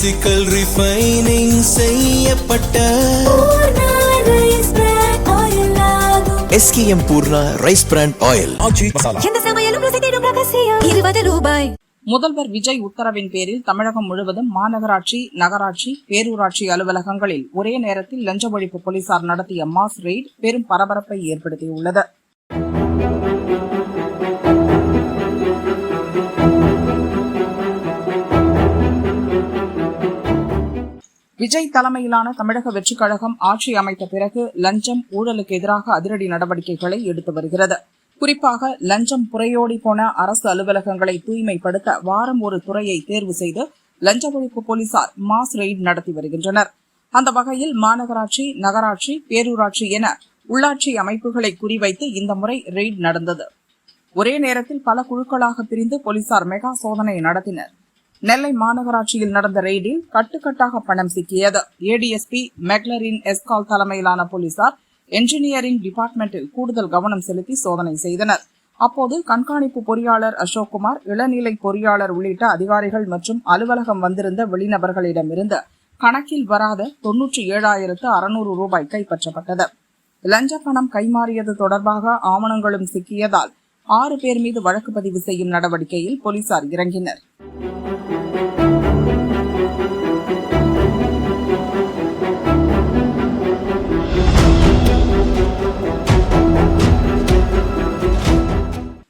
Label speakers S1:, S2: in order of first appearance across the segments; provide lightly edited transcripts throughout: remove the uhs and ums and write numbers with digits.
S1: Physical refining செய்யப்பட்ட SKM Poorna rice brand oil.
S2: முதல்வர் விஜய் உத்தரவின் பேரில் தமிழகம் முழுவதும் மாநகராட்சி, நகராட்சி, பேரூராட்சி அலுவலகங்களில் ஒரே நேரத்தில் லஞ்ச ஒழிப்பு போலீசார் நடத்திய மாஸ் ரெய்டு பெரும் பரபரப்பை ஏற்படுத்தியுள்ளது. விஜய் தலைமையிலான தமிழக வெற்றிக் கழகம் ஆட்சி அமைத்த பிறகு லஞ்சம், ஊழலுக்கு எதிராக அதிரடி நடவடிக்கைகளை எடுத்து வருகிறது. குறிப்பாக லஞ்சம் புரையோடி போன அரசு அலுவலகங்களை தூய்மைப்படுத்த வாரம் ஒரு துறையை தேர்வு செய்து லஞ்ச ஒழிப்பு போலீசார் மாஸ் ரெய்டு நடத்தி வருகின்றனர். அந்த வகையில் மாநகராட்சி, நகராட்சி, பேரூராட்சி என உள்ளாட்சி அமைப்புகளை குறிவைத்து இந்த முறை ரெய்டு நடந்தது. ஒரே நேரத்தில் பல குழுக்களாக பிரிந்து போலீசார் மெகா சோதனை நடத்தினர். நெல்லை மாநகராட்சியில் நடந்த ரெய்டில் கட்டுக்கட்டாக பணம் சிக்கியது. ADSP மெக்லரின் எஸ்கால் தலைமையிலான போலீசார் என்ஜினியரிங் டிபார்ட்மெண்டில் கூடுதல் கவனம் செலுத்தி சோதனை செய்தனர். அப்போது கண்காணிப்பு பொறியாளர் அசோக்குமார், இளநிலை பொறியாளர் உள்ளிட்ட அதிகாரிகள் மற்றும் அலுவலகம் வந்திருந்த வெளிநபர்களிடமிருந்து கணக்கில் வராத 97,600 ரூபாய் கைப்பற்றப்பட்டது. லஞ்ச பணம் கைமாறியது தொடர்பாக ஆவணங்களும் சிக்கியதால் 6 பேர் மீது வழக்கு பதிவு செய்யும் நடவடிக்கையில் போலீசார் இறங்கினர்.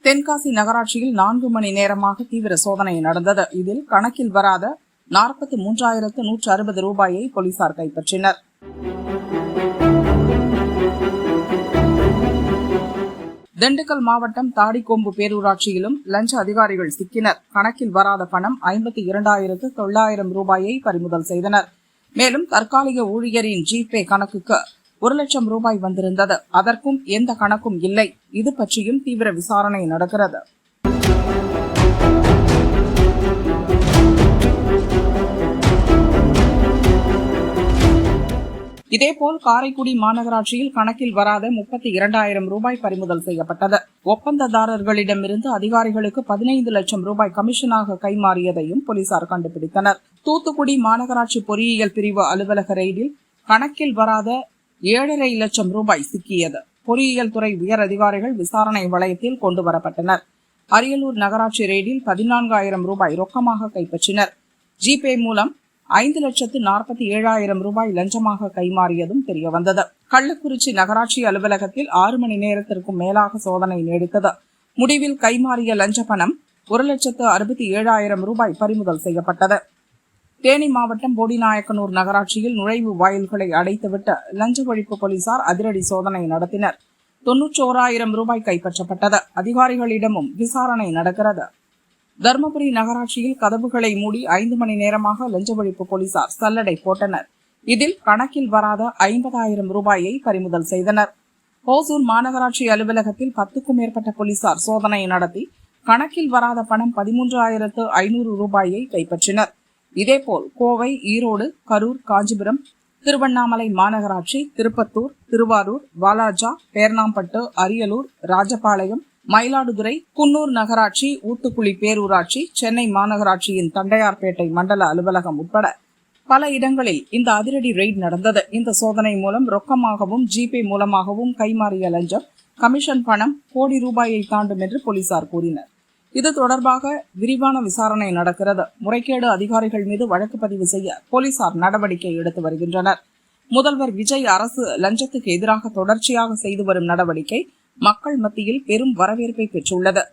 S2: தென்காசி நகராட்சியில் 4 மணி நேரமாக தீவிர சோதனை நடந்தது. இதில் கணக்கில் வராத 43,160 ரூபாயை போலீசார் கைப்பற்றினர். திண்டுக்கல் மாவட்டம் தாடிக்கொம்பு பேரூராட்சியிலும் லஞ்ச அதிகாரிகள் சிக்கினர். கணக்கில் வராத பணம் 52,900 ரூபாயை பறிமுதல் செய்தனர். மேலும் தற்காலிக ஊழியரின் ஜிபே கணக்குக்கு 1,00,000 ரூபாய் வந்திருந்தது. அதற்கும் எந்த கணக்கும் இல்லை. இது பற்றியும் தீவிர விசாரணை நடக்கிறது. இதேபோல் காரைக்குடி மாநகராட்சியில் கணக்கில் வராத 32,000 ரூபாய் பறிமுதல் செய்யப்பட்டது. ஒப்பந்ததாரர்களிடமிருந்து அதிகாரிகளுக்கு 15 லட்சம் ரூபாய் கமிஷனாக கைமாறியதையும் போலீசார் கண்டுபிடித்தனர். தூத்துக்குடி மாநகராட்சி பொறியியல் பிரிவு அலுவலக ரெய்டில் கணக்கில் வராத 7,5 லட்சம் ரூபாய் சிக்கியது. பொறியியல் துறை உயர் அதிகாரிகள் விசாரணை வளையத்தில் கொண்டுவரப்பட்டனர். அரியலூர் நகராட்சி ரெய்டில் 14,000 ரூபாய் ரொக்கமாக கைப்பற்றினர். ஜிபே மூலம் 5,47,000 ரூபாய் லஞ்சமாக கைமாறியதும் தெரியவந்தது. கள்ளக்குறிச்சி நகராட்சி அலுவலகத்தில் 6 மணி நேரத்திற்கும் மேலாக சோதனை நீடித்தது. முடிவில் கைமாறிய லஞ்ச பணம் 1,67,000 ரூபாய் பறிமுதல் செய்யப்பட்டது. தேனி மாவட்டம் போடிநாயக்கனூர் நகராட்சியில் நுழைவு வாயில்களை அடைத்துவிட்டு லஞ்ச ஒழிப்பு போலீசார் அதிரடி சோதனை நடத்தினர். 91,000 ரூபாய் கைப்பற்றப்பட்டது. அதிகாரிகளிடமும் விசாரணை நடக்கிறது. தருமபுரி நகராட்சியில் கதவுகளை மூடி 5 மணி நேரமாக லஞ்ச ஒழிப்பு போலீசார் சல்லடை போட்டனர். இதில் கணக்கில் வராத 50,000 ரூபாயை பறிமுதல் செய்தனர். ஓசூர் மாநகராட்சி அலுவலகத்தில் 10க்கும் மேற்பட்ட போலீசார் சோதனை நடத்தி கணக்கில் வராத பணம் 13,500 ரூபாயை கைப்பற்றினர். இதேபோல் கோவை, ஈரோடு, கரூர், காஞ்சிபுரம், திருவண்ணாமலை மாநகராட்சி, திருப்பத்தூர், திருவாரூர், வாலாஜா, பேர்ணாம்பட்டு, அரியலூர், ராஜபாளையம், மயிலாடுதுறை, குன்னூர் நகராட்சி, ஊத்துக்குளி பேரூராட்சி, சென்னை மாநகராட்சியின் தண்டையார்பேட்டை மண்டல அலுவலகம் உட்பட பல இடங்களில் இந்த அதிரடி ரெய்டு நடந்தது. இந்த சோதனை மூலம் ரொக்கமாகவும் ஜிபே மூலமாகவும் கைமாறிய லஞ்சம், கமிஷன் பணம் கோடி ரூபாயை தாண்டும் என்று போலீசார் கூறினர். இது தொடர்பாக விரிவான விசாரணை நடக்கிறது. முறைகேடு அதிகாரிகள் மீது வழக்கு பதிவு செய்ய போலீசார் நடவடிக்கை எடுத்து வருகின்றனர். முதல்வர் விஜய் அரசு லஞ்சத்துக்கு எதிராக தொடர்ச்சியாக செய்து வரும் நடவடிக்கை மக்கள் மத்தியில் பெரும் வரவேற்பை பெற்றுள்ளது.